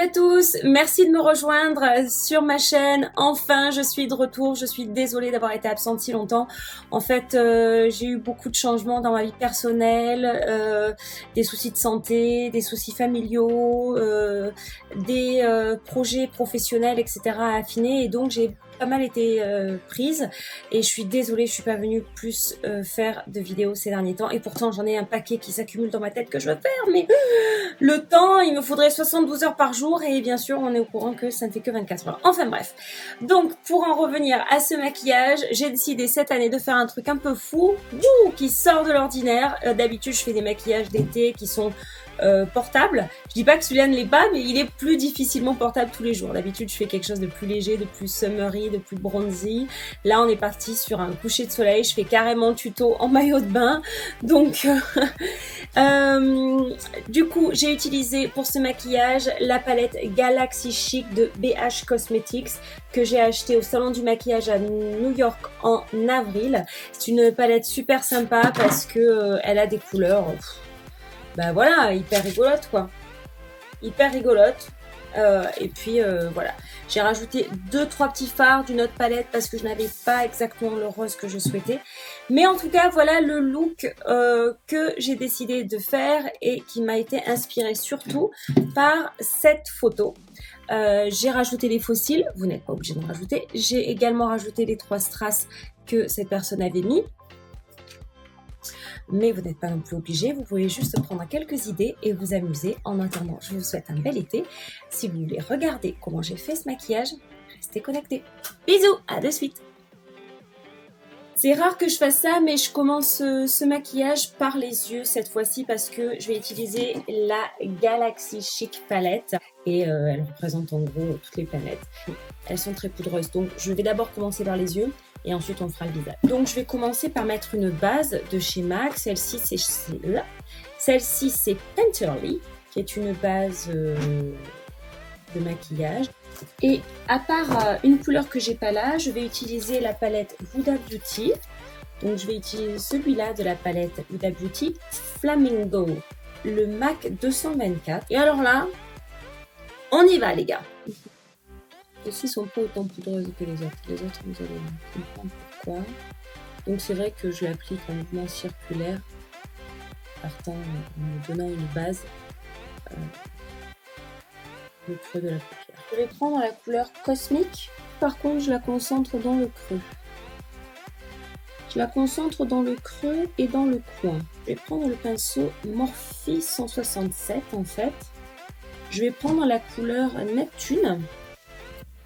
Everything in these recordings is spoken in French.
à tous, merci de me rejoindre sur ma chaîne. Enfin, je suis de retour. Je suis désolée d'avoir été absente si longtemps. En fait, j'ai eu beaucoup de changements dans ma vie personnelle, des soucis de santé, des soucis familiaux, des projets professionnels, etc. à affiner. Et donc, j'ai pas mal été prise et je suis désolée, je suis pas venue plus faire de vidéos ces derniers temps et pourtant j'en ai un paquet qui s'accumule dans ma tête que je veux faire, mais le temps, il me faudrait 72 heures par jour et bien sûr on est au courant que ça ne fait que 24 heures. Enfin bref, donc pour en revenir à ce maquillage, j'ai décidé cette année de faire un truc un peu fou, qui sort de l'ordinaire. D'habitude je fais des maquillages d'été qui sont portable. Je dis pas que celui-là ne l'est pas, mais il est plus difficilement portable tous les jours. D'habitude, je fais quelque chose de plus léger, de plus summery, de plus bronzy. Là, on est parti sur un coucher de soleil. Je fais carrément tuto en maillot de bain. Donc, du coup, j'ai utilisé pour ce maquillage la palette Galaxy Chic de BH Cosmetics que j'ai acheté au salon du maquillage à New York en avril. C'est une palette super sympa parce que elle a des couleurs... bah voilà, hyper rigolote quoi. Hyper rigolote. Et puis voilà. J'ai rajouté 2-3 petits fards d'une autre palette parce que je n'avais pas exactement le rose que je souhaitais. Mais en tout cas, voilà le look que j'ai décidé de faire et qui m'a été inspiré surtout par cette photo. J'ai rajouté les fossiles, vous n'êtes pas obligé de rajouter. J'ai également rajouté les 3 strass que cette personne avait mis. Mais vous n'êtes pas non plus obligé, vous pouvez juste prendre quelques idées et vous amuser. En attendant, je vous souhaite un bel été. Si vous voulez regarder comment j'ai fait ce maquillage, restez connectés. Bisous, à de suite. C'est rare que je fasse ça, mais je commence ce maquillage par les yeux cette fois-ci parce que je vais utiliser la Galaxy Chic palette et elle représente en gros toutes les planètes. Elles sont très poudreuses, donc je vais d'abord commencer par les yeux et ensuite on fera le visage. Donc je vais commencer par mettre une base de chez MAC. Celle-ci c'est celle-là. Celle-ci c'est Painterly, qui est une base de maquillage. Et à part une couleur que j'ai pas là, je vais utiliser la palette Huda Beauty. Donc je vais utiliser celui-là de la palette Huda Beauty Flamingo, le MAC 224. Et alors là, on y va les gars. Celles-ci sont pas autant poudreuses que les autres. Les autres, vous allez comprendre pourquoi. Donc c'est vrai que je l'applique en mouvement circulaire, partant en me donnant une base. Le creux de la paupière. Je vais prendre la couleur Cosmic. Par contre, je la concentre dans le creux. Je la concentre dans le creux et dans le coin. Je vais prendre le pinceau Morphe 167 en fait. Je vais prendre la couleur Neptune,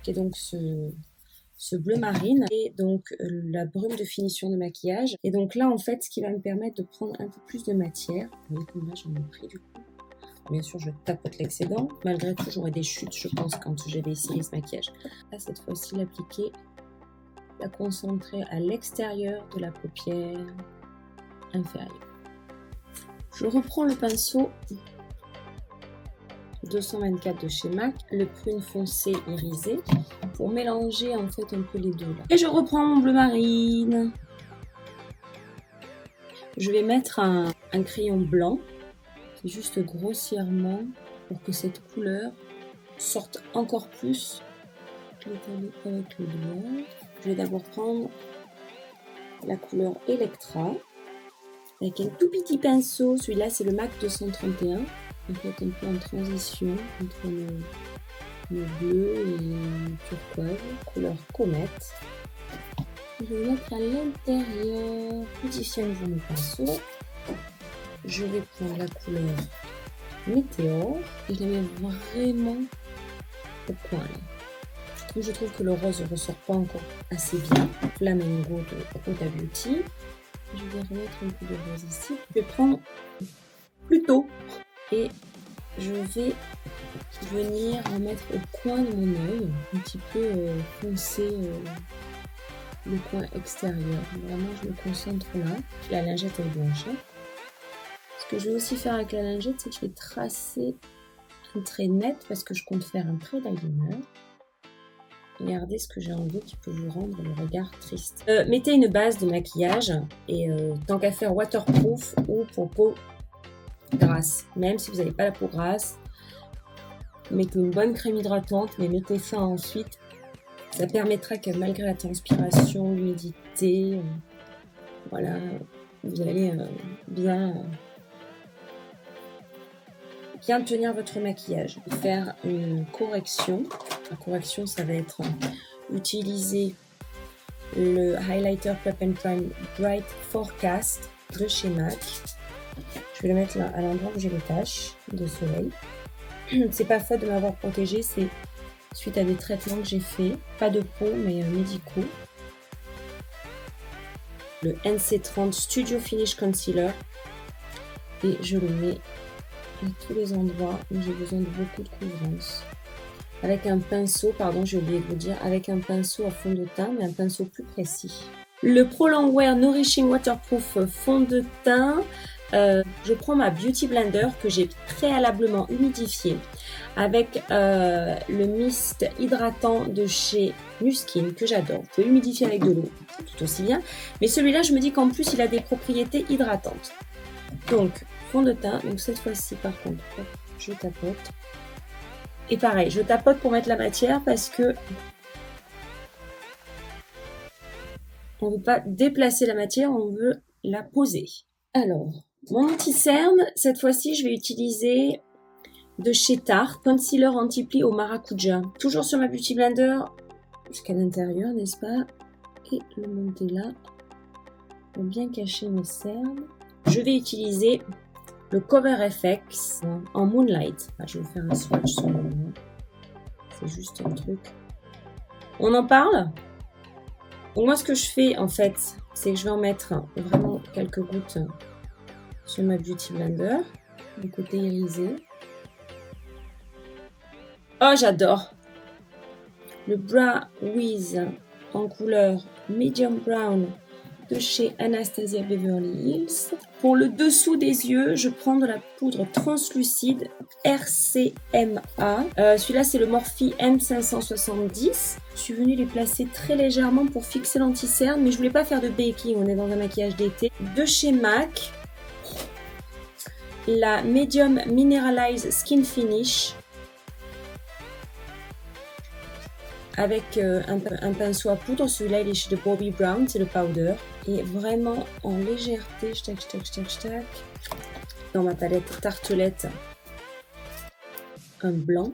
qui est donc ce bleu marine, et donc la brume de finition de maquillage. Et donc là, en fait, ce qui va me permettre de prendre un peu plus de matière. Vous voyez comme là, j'en ai pris du coup. Bien sûr, je tapote l'excédent. Malgré tout, j'aurai des chutes, je pense, quand j'avais essayé ce maquillage. Là, cette fois-ci, l'appliquer, la concentrer à l'extérieur de la paupière inférieure. Je reprends le pinceau 224 de chez MAC, le prune foncé irisé, pour mélanger en fait un peu les deux là. Et je reprends mon bleu marine. Je vais mettre un crayon blanc. Juste grossièrement pour que cette couleur sorte encore plus. Je vais l'étaler avec le doigt. Je vais d'abord prendre la couleur Electra avec un tout petit pinceau. Celui-là c'est le MAC 231. En fait un peu en transition entre le bleu et le turquoise, couleur comète. Je vais mettre à l'intérieur. Positionne-vous mon pinceau. Je vais prendre la couleur Météore et je la mets vraiment au coin là. Je trouve que le rose ne ressort pas encore assez bien. Flamingo de Huda Beauty. Je vais remettre un peu de rose ici. Je vais prendre plutôt et je vais venir en mettre au coin de mon œil, un petit peu foncer le coin extérieur. Vraiment, je me concentre là. La lingette est blanche. Ce que je vais aussi faire avec la lingette, c'est que je vais tracer un trait net parce que je compte faire un trait d'eyeliner. Regardez ce que j'ai enlevé qui peut vous rendre le regard triste. Mettez une base de maquillage et tant qu'à faire waterproof ou pour peau grasse. Même si vous n'avez pas la peau grasse, Mettez une bonne crème hydratante, mais mettez ça ensuite. Ça permettra que malgré la transpiration, l'humidité, voilà, vous allez bien tenir votre maquillage. Faire une correction. La correction, ça va être utiliser le Highlighter Prep and Prime Bright Forecast de chez MAC. Je vais le mettre là à l'endroit où j'ai les taches de soleil. C'est pas faute de m'avoir protégée, c'est suite à des traitements que j'ai fait, pas de peau mais médicaux. Le NC30 Studio Finish Concealer et je le mets à tous les endroits où j'ai besoin de beaucoup de couvrance. Avec un pinceau, pardon, j'ai oublié de vous dire, avec un pinceau à fond de teint, mais un pinceau plus précis. Le Pro Longwear Nourishing Waterproof fond de teint. Je prends ma Beauty Blender que j'ai préalablement humidifié avec le mist hydratant de chez Nuskin que j'adore. Vous pouvez humidifier avec de l'eau, tout aussi bien. Mais celui-là, je me dis qu'en plus, il a des propriétés hydratantes. Donc, fond de teint. Donc cette fois-ci, par contre, hop, je tapote. Et pareil, je tapote pour mettre la matière parce que on ne veut pas déplacer la matière, on veut la poser. Alors, mon anti-cerne, cette fois-ci, je vais utiliser de chez Tarte, Concealer Anti-Pli au Maracuja. Toujours sur ma Beauty Blender, jusqu'à l'intérieur, n'est-ce pas? Et le monter là, pour bien cacher mes cernes. Je vais utiliser le Cover FX en Moonlight. Enfin, je vais vous faire un swatch sur le moment. C'est juste un truc. On en parle? Donc moi, ce que je fais, en fait, c'est que je vais en mettre vraiment quelques gouttes sur ma Beauty Blender, du côté irisé. Oh, j'adore! Le Brow Wiz en couleur Medium Brown de chez Anastasia Beverly Hills. Pour le dessous des yeux, je prends de la poudre translucide RCMA. Celui-là, c'est le Morphe M570. Je suis venue les placer très légèrement pour fixer l'anti-cerne, mais je voulais pas faire de baking, on est dans un maquillage d'été. De chez MAC, la Medium Mineralize Skin Finish. Avec un pinceau à poudre, celui-là il est chez de Bobbi Brown, c'est le powder. Et vraiment en légèreté, tac. Dans ma palette Tartelette, un blanc.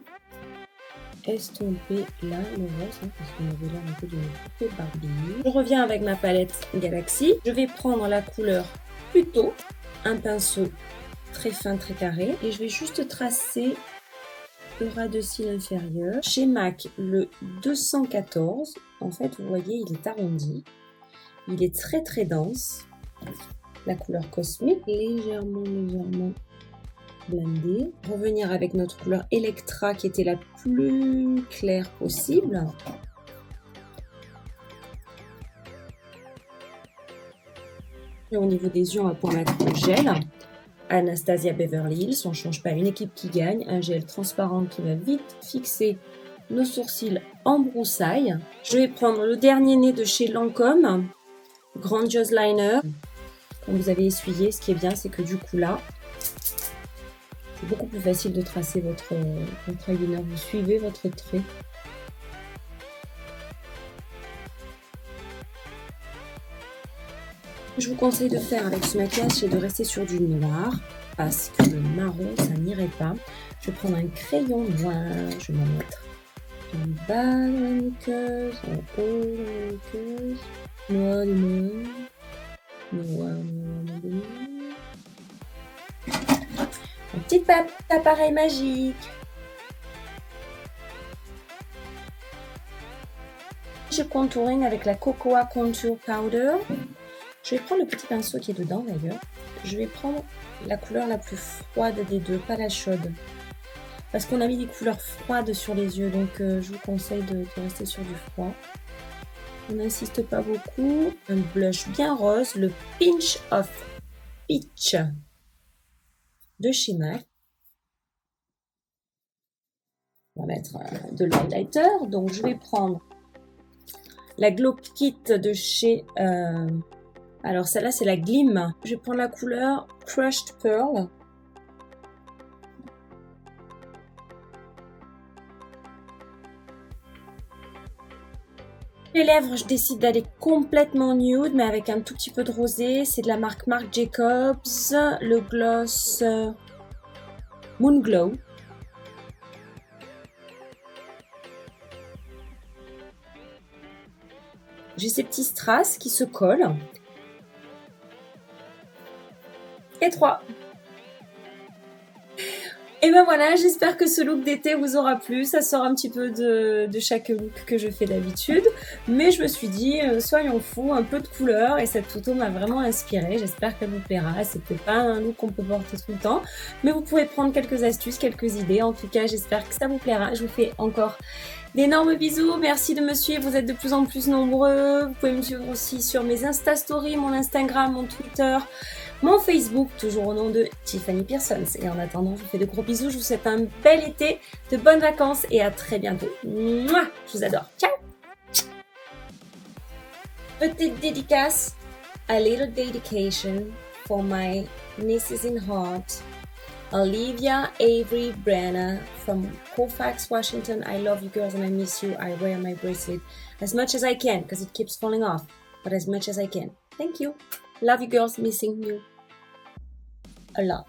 Estomper là le rose, hein, parce qu'on avait l'air un peu d'une poupée Barbie. Je reviens avec ma palette Galaxy. Je vais prendre la couleur plutôt, un pinceau très fin, très carré. Et je vais juste tracer le ras de cils inférieur. Chez MAC, le 214, en fait, vous voyez, il est arrondi. Il est très très dense. La couleur cosmique, légèrement blendée. Revenir avec notre couleur Electra, qui était la plus claire possible. Et au niveau des yeux, on va pouvoir mettre le gel. Anastasia Beverly Hills, on ne change pas, une équipe qui gagne, un gel transparent qui va vite fixer nos sourcils en broussailles. Je vais prendre le dernier né de chez Lancôme, Grandiose Liner. Quand vous avez essuyé, ce qui est bien, c'est que du coup là, c'est beaucoup plus facile de tracer votre eyeliner. Vous suivez votre trait. Ce que je vous conseille de faire avec ce maquillage, c'est de rester sur du noir parce que le marron, ça n'irait pas. Je vais prendre un crayon noir, je vais m'en mettre en bas de la muqueuse, en haut de la muqueuse, noir de noir. Un petit appareil magique. Je contouring avec la Cocoa Contour Powder. Je vais prendre le petit pinceau qui est dedans d'ailleurs. Je vais prendre la couleur la plus froide des deux, pas la chaude. Parce qu'on a mis des couleurs froides sur les yeux, donc je vous conseille de rester sur du froid. On n'insiste pas beaucoup. Un blush bien rose, le Pinch of Peach de chez MAC. On va mettre de l'highlighter. Donc je vais prendre la Glow Kit de chez... alors celle-là c'est la Glim. Je vais prendre la couleur Crushed Pearl. Les lèvres, je décide d'aller complètement nude, mais avec un tout petit peu de rosé. C'est de la marque Marc Jacobs, le gloss Moon Glow. J'ai ces petits strass qui se collent. Et 3. Et ben voilà, j'espère que ce look d'été vous aura plu. Ça sort un petit peu de chaque look que je fais d'habitude. Mais je me suis dit, soyons fous, un peu de couleur. Et cette photo m'a vraiment inspirée. J'espère qu'elle vous plaira. C'est peut-être pas un look qu'on peut porter tout le temps. Mais vous pouvez prendre quelques astuces, quelques idées. En tout cas, j'espère que ça vous plaira. Je vous fais encore d'énormes bisous. Merci de me suivre. Vous êtes de plus en plus nombreux. Vous pouvez me suivre aussi sur mes Insta Stories, mon Instagram, mon Twitter, mon Facebook, toujours au nom de Tiffany Pearsons. Et en attendant, je vous fais de gros bisous. Je vous souhaite un bel été, de bonnes vacances et à très bientôt. Mouah, je vous adore. Ciao. Petite dédicace, a little dedication for my nieces in heart. Olivia Avery Brenner from Colfax, Washington. I love you girls and I miss you. I wear my bracelet as much as I can because it keeps falling off, but as much as I can. Thank you. Love you girls, missing you a lot.